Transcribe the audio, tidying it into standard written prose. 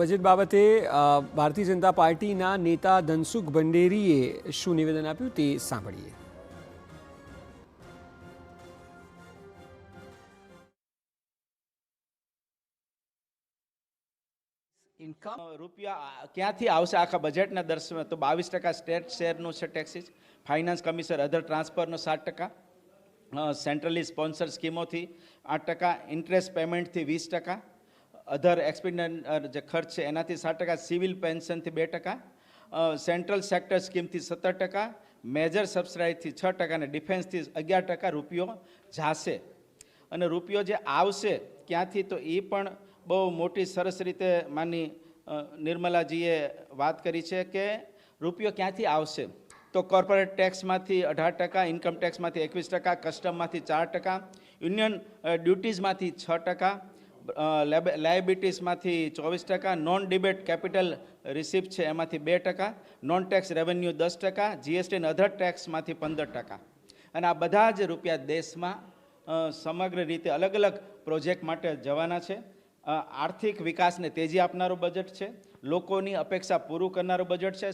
Budget બાબતે ભારતીય જનતા પાર્ટીના નેતા ધનસુખ ભંડેરીએ શું નિવેદન આપ્યું તે સાંભળીએ. ઇન્કમ રૂપિયા ક્યાંથી આવશે આખા બજેટના દર્શનમાં? તો 22% સ્ટેટ શેરનું છે ટેક્સીસ, ફાઇનાન્સ કમિશન અધર ટ્રાન્સફરનો 7%, સેન્ટ્રલી સ્પોન્સર સ્કીમોથી 8%, ઇન્ટરેસ્ટ પેમેન્ટથી 20%, અધર એક્સપેન્ડિચર જે ખર્ચ છે એનાથી 7%, સિવિલ પેન્શનથી 2%, સેન્ટ્રલ સેક્ટર સ્કીમથી 17%, મેજર સબસિડાઈથી 6% અને ડિફેન્સથી 11% રૂપિયો જાશે. અને રૂપિયો જે આવશે ક્યાંથી, તો એ પણ બહુ મોટી સરસ રીતે માની નિર્મલાજીએ વાત કરી છે કે રૂપિયો ક્યાંથી આવશે. તો કોર્પોરેટ ટેક્સમાંથી 18%, ઇન્કમ ટેક્સમાંથી 21%, કસ્ટમમાંથી 4%, યુનિયન ડ્યુટીઝમાંથી 6%, લાયબિલિટીઝમાંથી 24%, નોન ડિબેટ કેપિટલ રિસિપ્ટ છે એમાંથી 2%, નોન ટેક્સ રેવન્યુ 10%, જીએસટી અને અધર ટેક્સમાંથી 15%. અને આ બધા જ રૂપિયા દેશમાં સમગ્ર રીતે અલગ અલગ પ્રોજેક્ટ માટે જવાના છે. આર્થિક વિકાસને તેજી આપનારું બજેટ છે, લોકોની અપેક્ષા પૂરું કરનારું બજેટ છે.